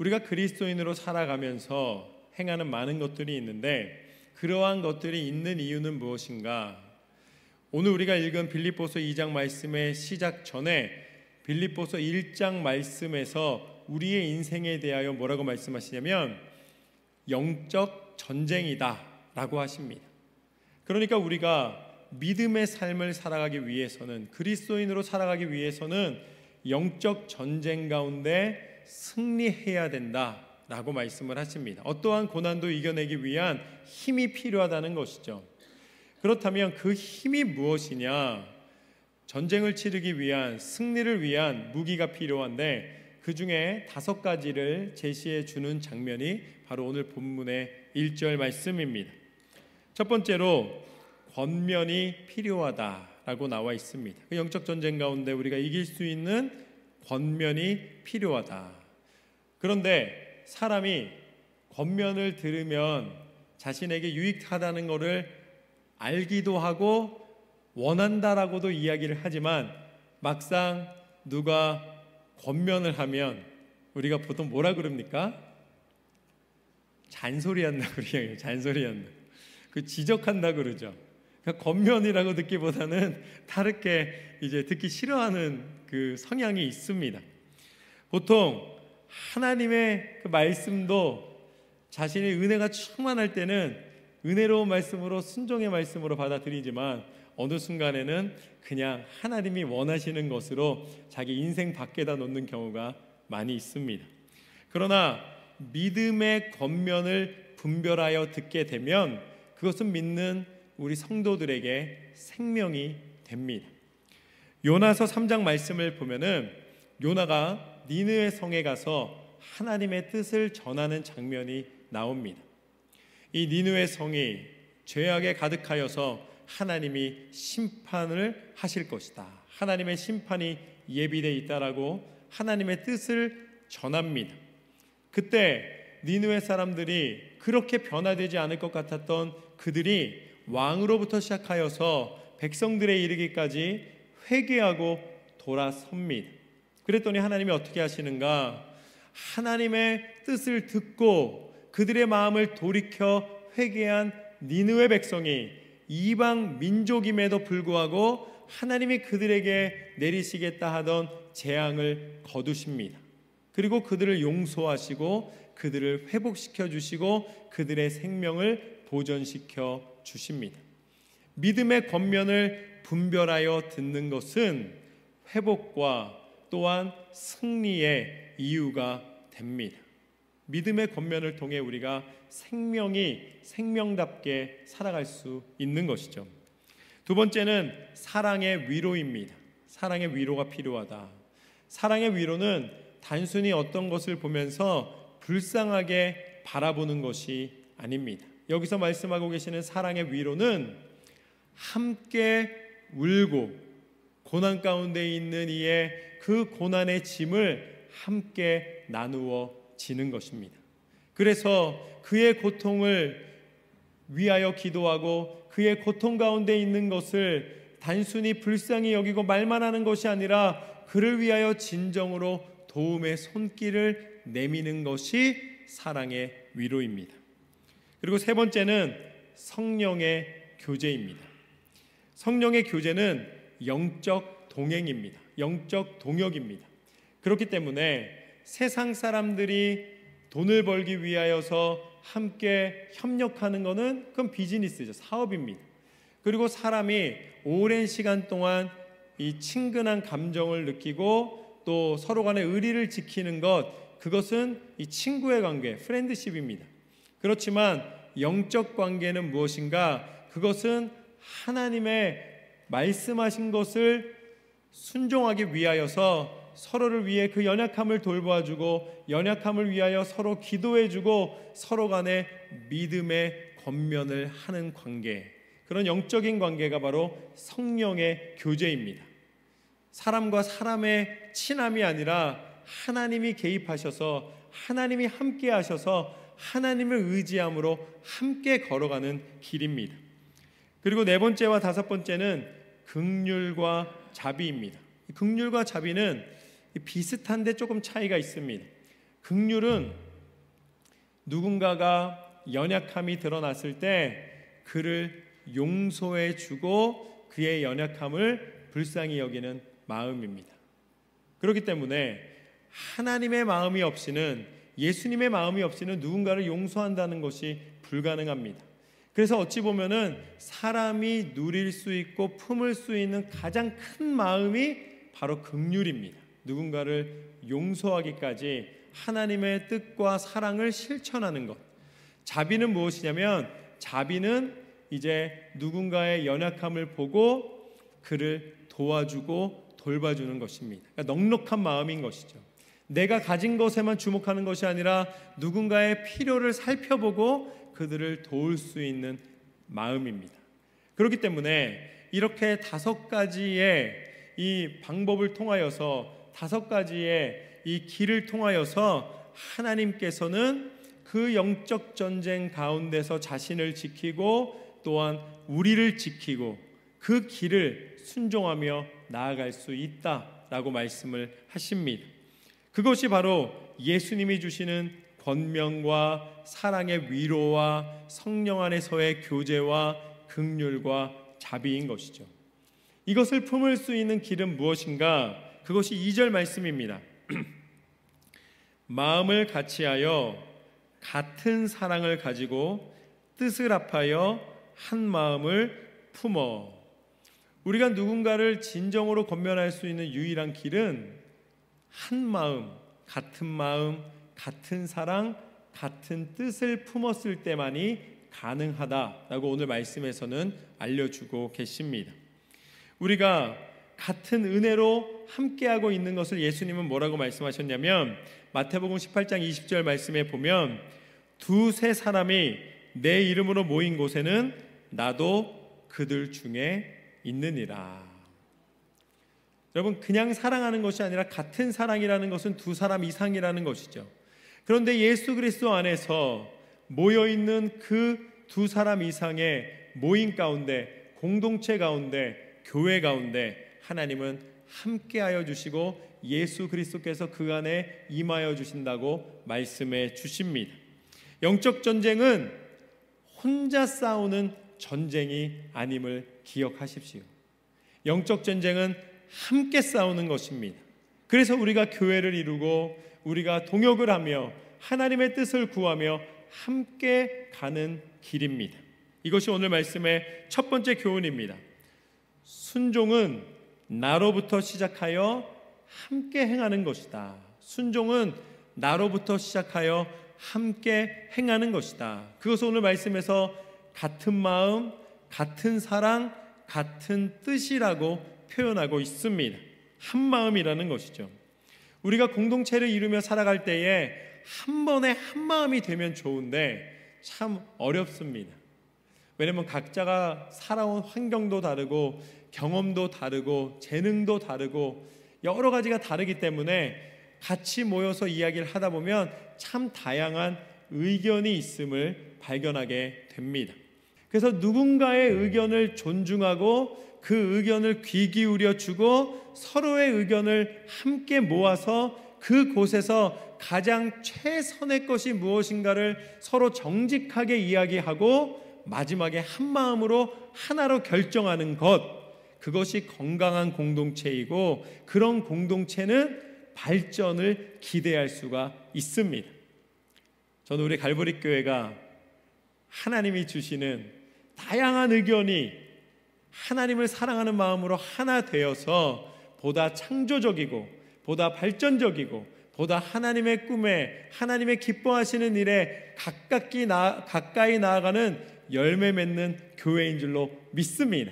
우리가 그리스도인으로 살아가면서 행하는 많은 것들이 있는데 그러한 것들이 있는 이유는 무엇인가? 오늘 우리가 읽은 빌립보서 2장 말씀의 시작 전에 빌립보서 1장 말씀에서 우리의 인생에 대하여 뭐라고 말씀하시냐면 영적 전쟁이다 라고 하십니다. 그러니까 우리가 믿음의 삶을 살아가기 위해서는, 그리스도인으로 살아가기 위해서는 영적 전쟁 가운데 승리해야 된다 라고 말씀을 하십니다. 어떠한 고난도 이겨내기 위한 힘이 필요하다는 것이죠. 그렇다면 그 힘이 무엇이냐? 전쟁을 치르기 위한, 승리를 위한 무기가 필요한데 그 중에 5가지를 제시해 주는 장면이 바로 오늘 본문의 1절 말씀입니다. 첫 번째로 권면이 필요하다라고 나와 있습니다. 그 영적 전쟁 가운데 우리가 이길 수 있는 권면이 필요하다. 그런데 사람이 권면을 들으면 자신에게 유익하다는 것을 알기도 하고 원한다라고도 이야기를 하지만 막상 누가 권면을 하면 우리가 보통 뭐라 그럽니까? 잔소리한다 그래요. 잔소리한다. 그 지적한다 그러죠. 그러니까 권면이라고 듣기보다는 다르게 이제 듣기 싫어하는 그 성향이 있습니다. 보통 하나님의 그 말씀도 자신의 은혜가 충만할 때는 은혜로운 말씀으로, 순종의 말씀으로 받아들이지만 어느 순간에는 그냥 하나님이 원하시는 것으로 자기 인생 밖에다 놓는 경우가 많이 있습니다. 그러나 믿음의 권면을 분별하여 듣게 되면 그것은 믿는 우리 성도들에게 생명이 됩니다. 요나서 3장 말씀을 보면은 요나가 니느웨 성에 가서 하나님의 뜻을 전하는 장면이 나옵니다. 이 니느웨 성이 죄악에 가득하여서 하나님이 심판을 하실 것이다, 하나님의 심판이 예비되어 있다라고 하나님의 뜻을 전합니다. 그때 니느웨 사람들이 그렇게 변화되지 않을 것 같았던 그들이 왕으로부터 시작하여서 백성들에 이르기까지 회개하고 돌아섭니다. 그랬더니 하나님이 어떻게 하시는가? 하나님의 뜻을 듣고 그들의 마음을 돌이켜 회개한 니느웨 백성이 이방 민족임에도 불구하고 하나님이 그들에게 내리시겠다 하던 재앙을 거두십니다. 그리고 그들을 용서하시고 그들을 회복시켜 주시고 그들의 생명을 보존시켜 주십니다. 믿음의 권면을 분별하여 듣는 것은 회복과 또한 승리의 이유가 됩니다. 믿음의 권면을 통해 우리가 생명답게 살아갈 수 있는 것이죠. 두 번째는 사랑의 위로입니다. 사랑의 위로가 필요하다. 사랑의 위로는 단순히 어떤 것을 보면서 불쌍하게 바라보는 것이 아닙니다. 여기서 말씀하고 계시는 사랑의 위로는 함께 울고 고난 가운데 있는 이의 그 고난의 짐을 함께 나누어 지는 것입니다. 그래서 그의 고통을 위하여 기도하고 그의 고통 가운데 있는 것을 단순히 불쌍히 여기고 말만 하는 것이 아니라 그를 위하여 진정으로 도움의 손길을 내미는 것이 사랑의 위로입니다. 그리고 세 번째는 성령의 교제입니다. 성령의 교제는 영적 동행입니다. 영적 동역입니다. 그렇기 때문에 세상 사람들이 돈을 벌기 위하여서 함께 협력하는 것은 그건 비즈니스죠. 사업입니다. 그리고 사람이 오랜 시간 동안 이 친근한 감정을 느끼고 또 서로 간의 의리를 지키는 것, 그것은 이 친구의 관계, 프렌드십입니다. 그렇지만 영적 관계는 무엇인가? 그것은 하나님의 말씀하신 것을 순종하기 위하여서 서로를 위해 그 연약함을 돌봐주고 연약함을 위하여 서로 기도해주고 서로 간에 믿음의 권면을 하는 관계, 그런 영적인 관계가 바로 성령의 교제입니다. 사람과 사람의 친함이 아니라 하나님이 개입하셔서 하나님이 함께 하셔서 하나님을 의지함으로 함께 걸어가는 길입니다. 그리고 네 번째와 다섯 번째는 긍휼과 자비입니다. 긍휼과 자비는 비슷한데 조금 차이가 있습니다. 긍휼은 누군가가 연약함이 드러났을 때 그를 용서해 주고 그의 연약함을 불쌍히 여기는 마음입니다. 그렇기 때문에 하나님의 마음이 없이는, 예수님의 마음이 없이는 누군가를 용서한다는 것이 불가능합니다. 그래서 어찌 보면은 사람이 누릴 수 있고 품을 수 있는 가장 큰 마음이 바로 긍휼입니다. 누군가를 용서하기까지 하나님의 뜻과 사랑을 실천하는 것. 자비는 무엇이냐면, 자비는 이제 누군가의 연약함을 보고 그를 도와주고 돌봐주는 것입니다. 그러니까 넉넉한 마음인 것이죠. 내가 가진 것에만 주목하는 것이 아니라 누군가의 필요를 살펴보고 그들을 도울 수 있는 마음입니다. 그렇기 때문에 이렇게 5가지의 이 방법을 통하여서, 5가지의 이 길을 통하여서 하나님께서는 그 영적 전쟁 가운데서 자신을 지키고 또한 우리를 지키고 그 길을 순종하며 나아갈 수 있다라고 말씀을 하십니다. 그것이 바로 예수님이 주시는 권면과 사랑의 위로와 성령 안에서의 교제와 긍휼과 자비인 것이죠. 이것을 품을 수 있는 길은 무엇인가? 그것이 2절 말씀입니다. 마음을 같이하여 같은 사랑을 가지고 뜻을 합하여 한 마음을 품어. 우리가 누군가를 진정으로 권면할 수 있는 유일한 길은 한 마음, 같은 사랑, 같은 뜻을 품었을 때만이 가능하다라고 오늘 말씀에서는 알려주고 계십니다. 우리가 같은 은혜로 함께하고 있는 것을 예수님은 뭐라고 말씀하셨냐면, 마태복음 18장 20절 말씀에 보면, 2-3 사람이 내 이름으로 모인 곳에는 나도 그들 중에 있느니라. 여러분, 그냥 사랑하는 것이 아니라 같은 사랑이라는 것은 2 사람 이상이라는 것이죠. 그런데 예수 그리스도 안에서 모여있는 그 2 사람 이상의 모임 가운데, 공동체 가운데, 교회 가운데 하나님은 함께하여 주시고 예수 그리스도께서 그 안에 임하여 주신다고 말씀해 주십니다. 영적 전쟁은 혼자 싸우는 전쟁이 아님을 기억하십시오. 영적 전쟁은 함께 싸우는 것입니다. 그래서 우리가 교회를 이루고 우리가 동역을 하며 하나님의 뜻을 구하며 함께 가는 길입니다. 이것이 오늘 말씀의 첫 번째 교훈입니다. 순종은 나로부터 시작하여 함께 행하는 것이다. 순종은 나로부터 시작하여 함께 행하는 것이다. 그것을 오늘 말씀에서 같은 마음, 같은 사랑, 같은 뜻이라고 표현하고 있습니다. 한 마음이라는 것이죠. 우리가 공동체를 이루며 살아갈 때에 한 번에 한 마음이 되면 좋은데 참 어렵습니다. 왜냐하면 각자가 살아온 환경도 다르고 경험도 다르고 재능도 다르고 여러 가지가 다르기 때문에 같이 모여서 이야기를 하다 보면 참 다양한 의견이 있음을 발견하게 됩니다. 그래서 누군가의 의견을 존중하고 그 의견을 귀 기울여 주고 서로의 의견을 함께 모아서 그곳에서 가장 최선의 것이 무엇인가를 서로 정직하게 이야기하고 마지막에 한 마음으로 하나로 결정하는 것, 그것이 건강한 공동체이고 그런 공동체는 발전을 기대할 수가 있습니다. 저는 우리 갈보리 교회가 하나님이 주시는 다양한 의견이 하나님을 사랑하는 마음으로 하나 되어서 보다 창조적이고 보다 발전적이고 보다 하나님의 꿈에 하나님의 기뻐하시는 일에 가까이 나아가는 열매 맺는 교회인 줄로 믿습니다.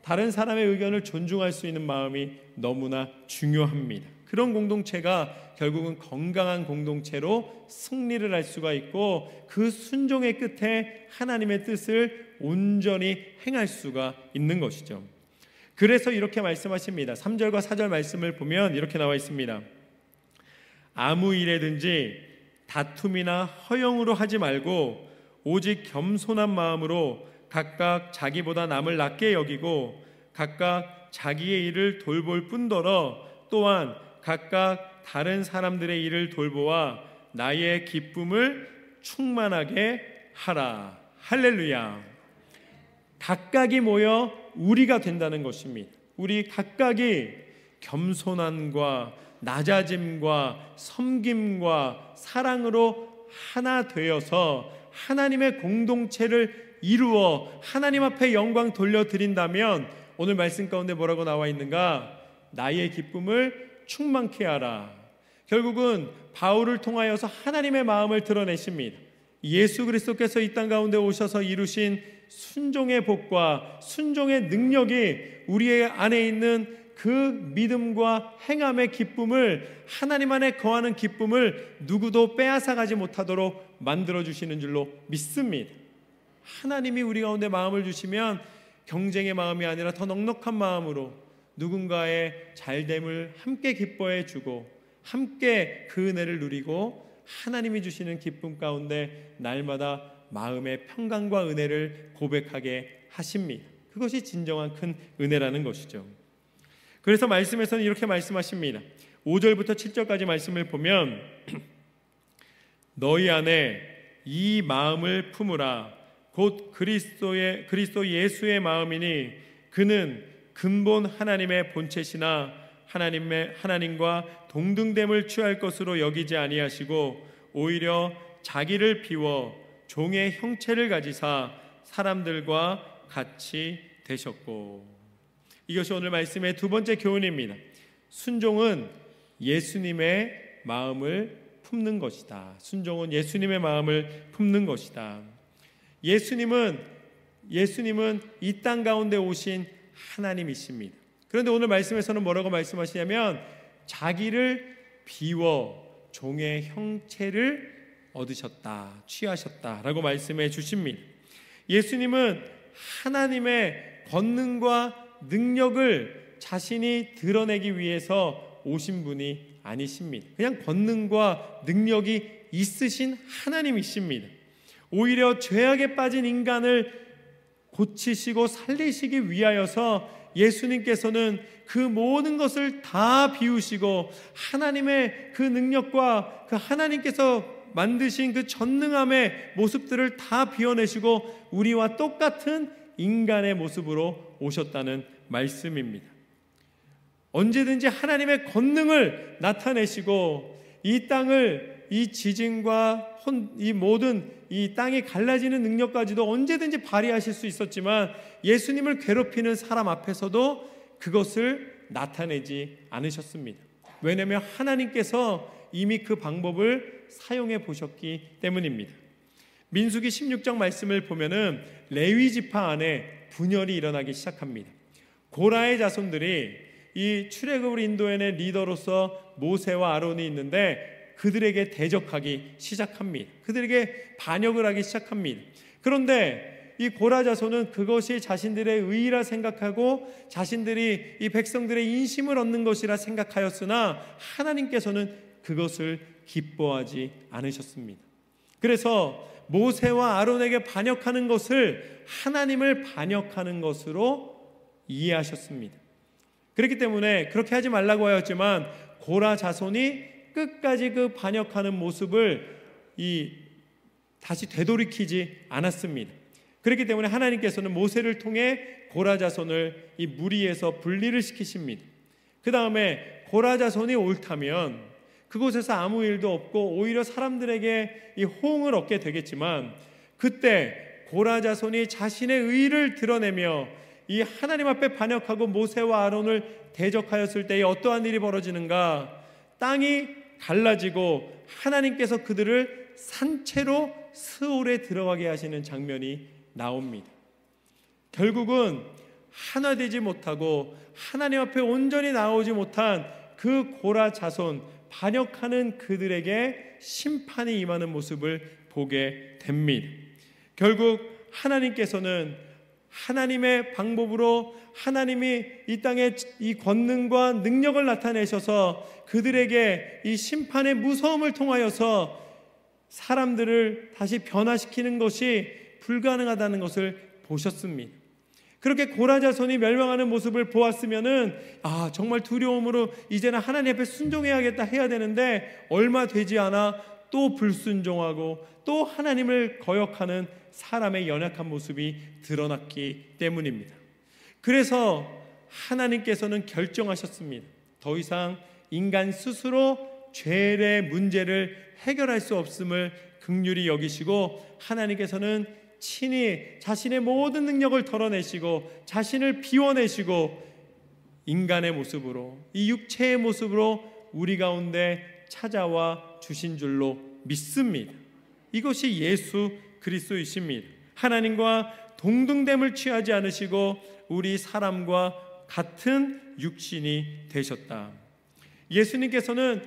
다른 사람의 의견을 존중할 수 있는 마음이 너무나 중요합니다. 그런 공동체가 결국은 건강한 공동체로 승리를 할 수가 있고 그 순종의 끝에 하나님의 뜻을 온전히 행할 수가 있는 것이죠. 그래서 이렇게 말씀하십니다. 3절과 4절 말씀을 보면 이렇게 나와 있습니다. 아무 일에든지 다툼이나 허영으로 하지 말고 오직 겸손한 마음으로 각각 자기보다 남을 낮게 여기고 각각 자기의 일을 돌볼 뿐더러 또한 각각 다른 사람들의 일을 돌보아 나의 기쁨을 충만하게 하라. 할렐루야. 각각이 모여 우리가 된다는 것입니다. 우리 각각이 겸손함과 낮아짐과 섬김과 사랑으로 하나 되어서 하나님의 공동체를 이루어 하나님 앞에 영광 돌려드린다면 오늘 말씀 가운데 뭐라고 나와 있는가? 나의 기쁨을 충만케 하라. 결국은 바울을 통하여서 하나님의 마음을 드러내십니다. 예수 그리스도께서 이 땅 가운데 오셔서 이루신 순종의 복과 순종의 능력이 우리의 안에 있는 그 믿음과 행함의 기쁨을, 하나님 안에 거하는 기쁨을 누구도 빼앗아가지 못하도록 만들어주시는 줄로 믿습니다. 하나님이 우리 가운데 마음을 주시면 경쟁의 마음이 아니라 더 넉넉한 마음으로 누군가의 잘됨을 함께 기뻐해 주고 함께 그 은혜를 누리고 하나님이 주시는 기쁨 가운데 날마다 마음의 평강과 은혜를 고백하게 하십니다. 그것이 진정한 큰 은혜라는 것이죠. 그래서 말씀에서는 이렇게 말씀하십니다. 5절부터 7절까지 말씀을 보면 너희 안에 이 마음을 품으라. 곧 그리스도 예수의 마음이니 그는 근본 하나님의 본체시나 하나님과 동등됨을 취할 것으로 여기지 아니하시고 오히려 자기를 비워 종의 형체를 가지사 사람들과 같이 되셨고. 이것이 오늘 말씀의 두 번째 교훈입니다. 순종은 예수님의 마음을 품는 것이다. 순종은 예수님의 마음을 품는 것이다. 예수님은 이 땅 가운데 오신 하나님이십니다. 그런데 오늘 말씀에서는 뭐라고 말씀하시냐면 자기를 비워 종의 형체를 얻으셨다, 취하셨다라고 말씀해 주십니다. 예수님은 하나님의 권능과 능력을 자신이 드러내기 위해서 오신 분이 아니십니다. 그냥 권능과 능력이 있으신 하나님이십니다. 오히려 죄악에 빠진 인간을 고치시고 살리시기 위하여서 예수님께서는 그 모든 것을 다 비우시고 하나님의 그 능력과 그 하나님께서 만드신 그 전능함의 모습들을 다 비워내시고 우리와 똑같은 인간의 모습으로 오셨다는 말씀입니다. 언제든지 하나님의 권능을 나타내시고 이 땅을, 이 지진과 이 모든 이 땅이 갈라지는 능력까지도 언제든지 발휘하실 수 있었지만 예수님을 괴롭히는 사람 앞에서도 그것을 나타내지 않으셨습니다. 왜냐하면 하나님께서 이미 그 방법을 사용해 보셨기 때문입니다. 민수기 16장 말씀을 보면은 레위 지파 안에 분열이 일어나기 시작합니다. 고라의 자손들이 이 출애굽을 인도해낸 리더로서 모세와 아론이 있는데 그들에게 대적하기 시작합니다. 그들에게 반역을 하기 시작합니다. 그런데 이 고라 자손은 그것이 자신들의 의의라 생각하고 자신들이 이 백성들의 인심을 얻는 것이라 생각하였으나 하나님께서는 그것을 기뻐하지 않으셨습니다. 그래서 모세와 아론에게 반역하는 것을 하나님을 반역하는 것으로 이해하셨습니다. 그렇기 때문에 그렇게 하지 말라고 하였지만 고라 자손이 끝까지 그 반역하는 모습을 다시 되돌이키지 않았습니다. 그렇기 때문에 하나님께서는 모세를 통해 고라 자손을 이 무리에서 분리를 시키십니다. 그 다음에 고라 자손이 옳다면 그곳에서 아무 일도 없고 오히려 사람들에게 이 호응을 얻게 되겠지만 그때 고라 자손이 자신의 의의를 드러내며 이 하나님 앞에 반역하고 모세와 아론을 대적하였을 때에 어떠한 일이 벌어지는가? 땅이 갈라지고 하나님께서 그들을 산채로 스올에 들어가게 하시는 장면이 나옵니다. 결국은 하나 되지 못하고 하나님 앞에 온전히 나오지 못한 그 고라 자손, 반역하는 그들에게 심판이 임하는 모습을 보게 됩니다. 결국 하나님께서는 하나님의 방법으로 하나님이 이 땅에 이 권능과 능력을 나타내셔서 그들에게 이 심판의 무서움을 통하여서 사람들을 다시 변화시키는 것이 불가능하다는 것을 보셨습니다. 그렇게 고라자손이 멸망하는 모습을 보았으면은 정말 두려움으로 이제는 하나님 앞에 순종해야겠다 해야 되는데 얼마 되지 않아 또 불순종하고 또 하나님을 거역하는 사람의 연약한 모습이 드러났기 때문입니다. 그래서 하나님께서는 결정하셨습니다. 더 이상 인간 스스로 죄의 문제를 해결할 수 없음을 긍휼히 여기시고 하나님께서는 친히 자신의 모든 능력을 덜어내시고 자신을 비워내시고 인간의 모습으로, 이 육체의 모습으로 우리 가운데 찾아와 주신 줄로 믿습니다. 이것이 예수 그리스도이십니다. 하나님과 동등됨을 취하지 않으시고 우리 사람과 같은 육신이 되셨다. 예수님께서는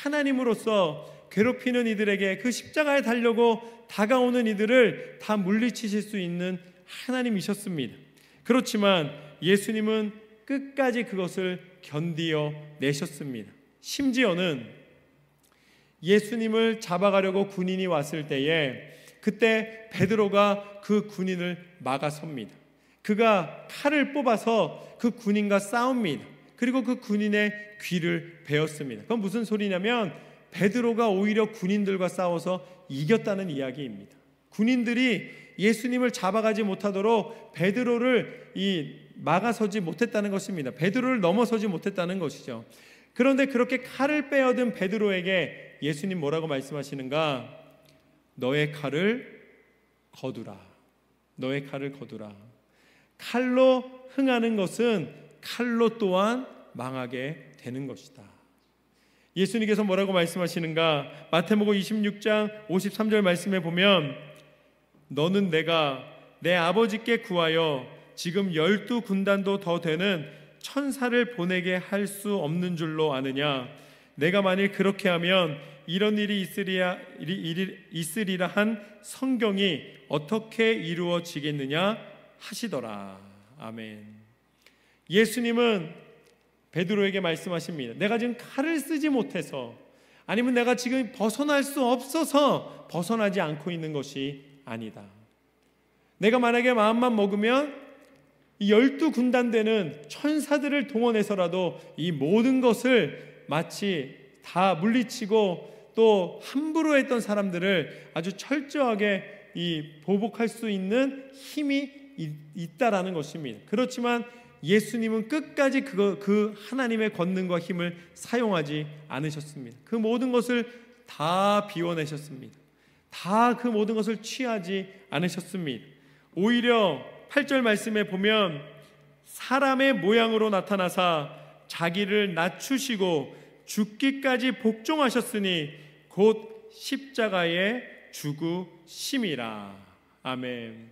하나님으로서 괴롭히는 이들에게 그 십자가에 달려고 다가오는 이들을 다 물리치실 수 있는 하나님이셨습니다. 그렇지만 예수님은 끝까지 그것을 견디어 내셨습니다. 심지어는 예수님을 잡아가려고 군인이 왔을 때에 그때 베드로가 그 군인을 막아섭니다. 그가 칼을 뽑아서 그 군인과 싸웁니다. 그리고 그 군인의 귀를 베었습니다. 그건 무슨 소리냐면 베드로가 오히려 군인들과 싸워서 이겼다는 이야기입니다. 군인들이 예수님을 잡아가지 못하도록 베드로를 막아서지 못했다는 것입니다. 베드로를 넘어서지 못했다는 것이죠. 그런데 그렇게 칼을 빼어든 베드로에게 예수님 뭐라고 말씀하시는가? 너의 칼을 거두라. 너의 칼을 거두라. 칼로 흥하는 것은 칼로 또한 망하게 되는 것이다. 예수님께서 뭐라고 말씀하시는가? 마태복음 26장 53절 말씀에 보면 너는 내가 내 아버지께 구하여 지금 12군단도 더 되는 천사를 보내게 할 수 없는 줄로 아느냐? 내가 만일 그렇게 하면 이런 일이 있으리라 한 성경이 어떻게 이루어지겠느냐 하시더라. 아멘. 예수님은 베드로에게 말씀하십니다. 내가 지금 칼을 쓰지 못해서, 아니면 내가 지금 벗어날 수 없어서 벗어나지 않고 있는 것이 아니다. 내가 만약에 마음만 먹으면 이 12군단 되는 천사들을 동원해서라도 이 모든 것을 마치 다 물리치고 또 함부로 했던 사람들을 아주 철저하게 보복할 수 있는 힘이 있다라는 것입니다. 그렇지만 예수님은 끝까지 그 하나님의 권능과 힘을 사용하지 않으셨습니다. 그 모든 것을 다 비워내셨습니다. 다 그 모든 것을 취하지 않으셨습니다. 오히려 8절 말씀에 보면 사람의 모양으로 나타나사 자기를 낮추시고 죽기까지 복종하셨으니 곧 십자가에 죽으심이라. 아멘.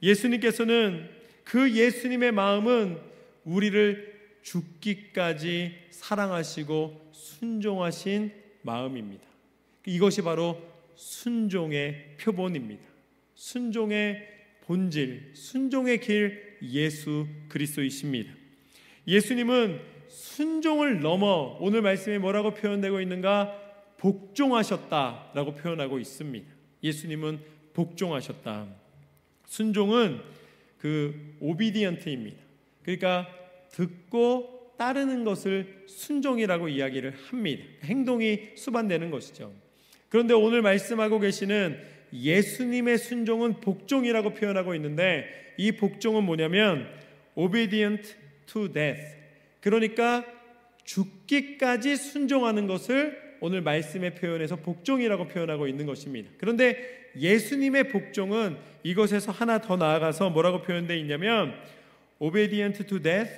예수님께서는 그 예수님의 마음은 우리를 죽기까지 사랑하시고 순종하신 마음입니다. 이것이 바로 순종의 표본입니다. 순종의 본질, 순종의 길 예수 그리스도이십니다. 예수님은 순종을 넘어 오늘 말씀에 뭐라고 표현되고 있는가? 복종하셨다라고 표현하고 있습니다. 예수님은 복종하셨다. 순종은 그 오비디언트입니다. 그러니까 듣고 따르는 것을 순종이라고 이야기를 합니다. 행동이 수반되는 것이죠. 그런데 오늘 말씀하고 계시는 예수님의 순종은 복종이라고 표현하고 있는데 이 복종은 뭐냐면 obedient to death, 그러니까 죽기까지 순종하는 것을 오늘 말씀의 표현에서 복종이라고 표현하고 있는 것입니다. 그런데 예수님의 복종은 이것에서 하나 더 나아가서 뭐라고 표현되어 있냐면 obedient to death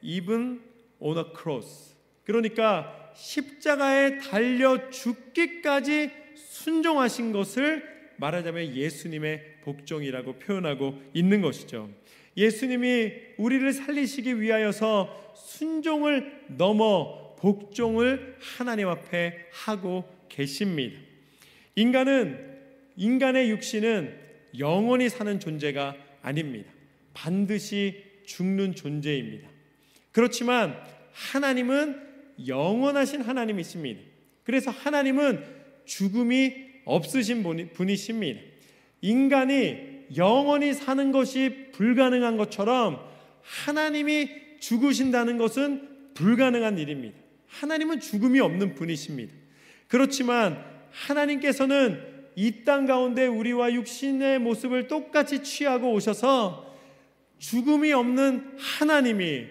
even on a cross, 그러니까 십자가에 달려 죽기까지 순종하신 것을 말하자면 예수님의 복종이라고 표현하고 있는 것이죠. 예수님이 우리를 살리시기 위하여서 순종을 넘어 복종을 하나님 앞에 하고 계십니다. 인간의 육신은 영원히 사는 존재가 아닙니다. 반드시 죽는 존재입니다. 그렇지만 하나님은 영원하신 하나님이십니다. 그래서 하나님은 죽음이 없으신 분이십니다. 인간이 영원히 사는 것이 불가능한 것처럼 하나님이 죽으신다는 것은 불가능한 일입니다. 하나님은 죽음이 없는 분이십니다. 그렇지만 하나님께서는 이 땅 가운데 우리와 육신의 모습을 똑같이 취하고 오셔서 죽음이 없는 하나님이,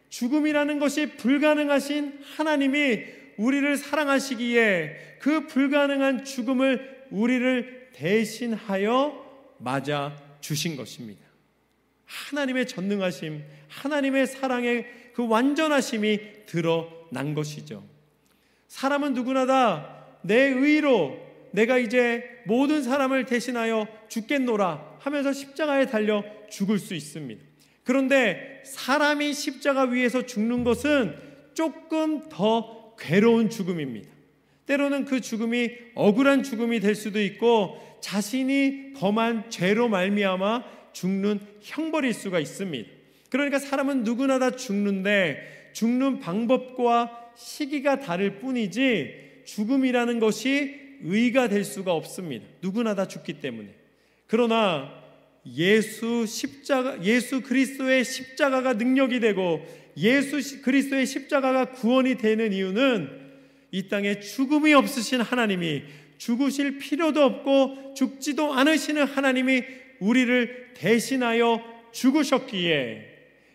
죽음이라는 것이 불가능하신 하나님이 우리를 사랑하시기에 그 불가능한 죽음을 우리를 대신하여 맞아 주신 것입니다. 하나님의 전능하심, 하나님의 사랑의 그 완전하심이 드러난 것이죠. 사람은 누구나 다 내 의로 내가 이제 모든 사람을 대신하여 죽겠노라 하면서 십자가에 달려 죽을 수 있습니다. 그런데 사람이 십자가 위에서 죽는 것은 조금 더 괴로운 죽음입니다. 때로는 그 죽음이 억울한 죽음이 될 수도 있고 자신이 범한 죄로 말미암아 죽는 형벌일 수가 있습니다. 그러니까 사람은 누구나 다 죽는데 죽는 방법과 시기가 다를 뿐이지 죽음이라는 것이 의가 될 수가 없습니다. 누구나 다 죽기 때문에. 그러나 예수 그리스도의 십자가가 능력이 되고 예수 그리스도의 십자가가 구원이 되는 이유는 이 땅에 죽음이 없으신 하나님이, 죽으실 필요도 없고 죽지도 않으시는 하나님이 우리를 대신하여 죽으셨기에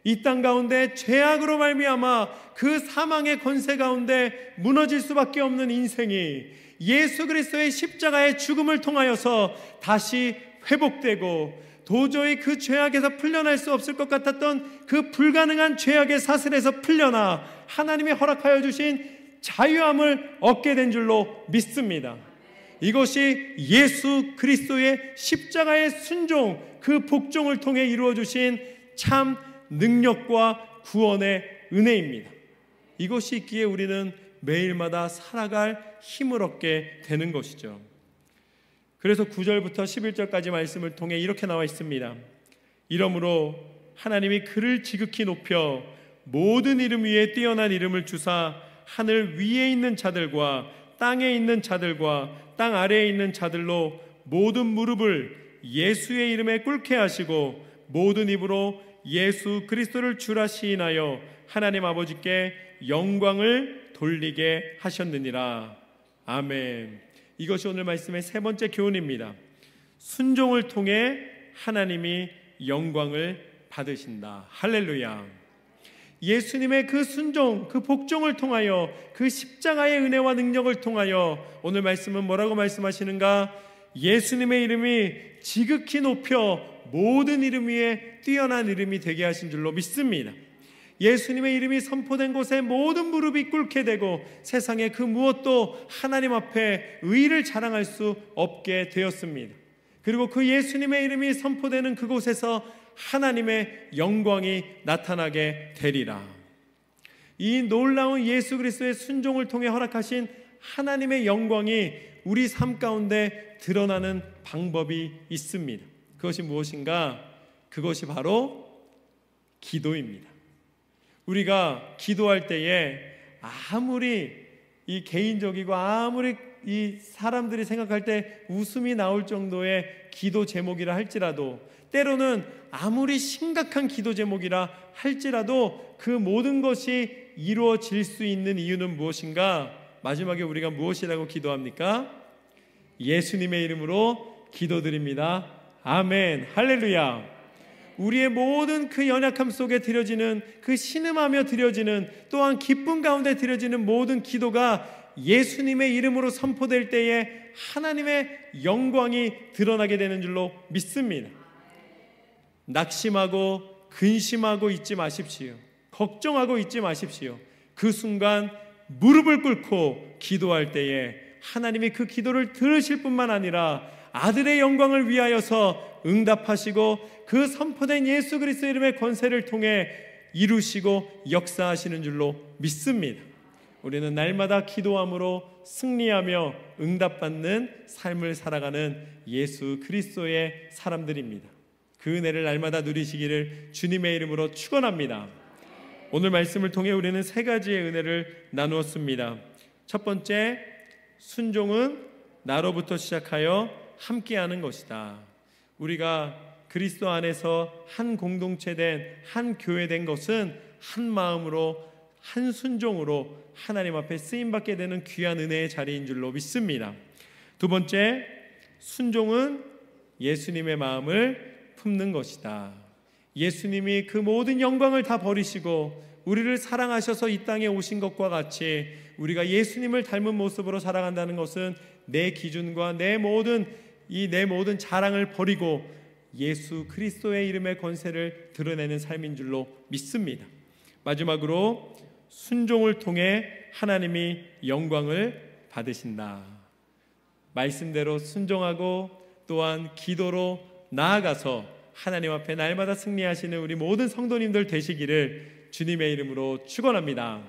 이 땅 가운데 죄악으로 말미암아 그 사망의 권세 가운데 무너질 수밖에 없는 인생이 예수 그리스도의 십자가의 죽음을 통하여서 다시 회복되고 도저히 그 죄악에서 풀려날 수 없을 것 같았던 그 불가능한 죄악의 사슬에서 풀려나 하나님이 허락하여 주신 자유함을 얻게 된 줄로 믿습니다. 이것이 예수 그리스도의 십자가의 순종, 그 복종을 통해 이루어 주신 참 능력과 구원의 은혜입니다. 이것이 있기에 우리는 매일마다 살아갈 힘을 얻게 되는 것이죠. 그래서 9절부터 11절까지 말씀을 통해 이렇게 나와 있습니다. 이러므로 하나님이 그를 지극히 높여 모든 이름 위에 뛰어난 이름을 주사 하늘 위에 있는 자들과 땅에 있는 자들과 땅 아래에 있는 자들로 모든 무릎을 예수의 이름에 꿇게 하시고 모든 입으로 예수 그리스도를 주라 시인하여 하나님 아버지께 영광을 돌리게 하셨느니라. 아멘. 이것이 오늘 말씀의 세 번째 교훈입니다. 순종을 통해 하나님이 영광을 받으신다. 할렐루야. 예수님의 그 순종, 그 복종을 통하여, 그 십자가의 은혜와 능력을 통하여 오늘 말씀은 뭐라고 말씀하시는가? 예수님의 이름이 지극히 높여 모든 이름 위에 뛰어난 이름이 되게 하신 줄로 믿습니다. 예수님의 이름이 선포된 곳에 모든 무릎이 꿇게 되고 세상의 그 무엇도 하나님 앞에 의를 자랑할 수 없게 되었습니다. 그리고 그 예수님의 이름이 선포되는 그곳에서 하나님의 영광이 나타나게 되리라. 이 놀라운 예수 그리스도의 순종을 통해 허락하신 하나님의 영광이 우리 삶 가운데 드러나는 방법이 있습니다. 그것이 무엇인가? 그것이 바로 기도입니다. 우리가 기도할 때에 아무리 이 개인적이고 아무리 이 사람들이 생각할 때 웃음이 나올 정도의 기도 제목이라 할지라도, 때로는 아무리 심각한 기도 제목이라 할지라도 그 모든 것이 이루어질 수 있는 이유는 무엇인가? 마지막에 우리가 무엇이라고 기도합니까? 예수님의 이름으로 기도드립니다. 아멘. 할렐루야. 우리의 모든 그 연약함 속에 드려지는, 그 신음하며 드려지는, 또한 기쁨 가운데 드려지는 모든 기도가 예수님의 이름으로 선포될 때에 하나님의 영광이 드러나게 되는 줄로 믿습니다. 낙심하고 근심하고 있지 마십시오. 걱정하고 있지 마십시오. 그 순간 무릎을 꿇고 기도할 때에 하나님이 그 기도를 들으실 뿐만 아니라 아들의 영광을 위하여서 응답하시고 그 선포된 예수 그리스도 이름의 권세를 통해 이루시고 역사하시는 줄로 믿습니다. 우리는 날마다 기도함으로 승리하며 응답받는 삶을 살아가는 예수 그리스도의 사람들입니다. 그 은혜를 날마다 누리시기를 주님의 이름으로 축원합니다. 오늘 말씀을 통해 우리는 세 가지의 은혜를 나누었습니다. 첫 번째, 순종은 나로부터 시작하여 함께하는 것이다. 우리가 그리스도 안에서 한 공동체된 한 교회된 것은 한 마음으로 한 순종으로 하나님 앞에 쓰임받게 되는 귀한 은혜의 자리인 줄로 믿습니다. 두 번째, 순종은 예수님의 마음을 품는 것이다. 예수님이 그 모든 영광을 다 버리시고 우리를 사랑하셔서 이 땅에 오신 것과 같이 우리가 예수님을 닮은 모습으로 살아간다는 것은 내 기준과 내 모든 자랑을 버리고 예수 그리스도의 이름의 권세를 드러내는 삶인 줄로 믿습니다. 마지막으로 순종을 통해 하나님이 영광을 받으신다. 말씀대로 순종하고 또한 기도로 나아가서 하나님 앞에 날마다 승리하시는 우리 모든 성도님들 되시기를 주님의 이름으로 축원합니다.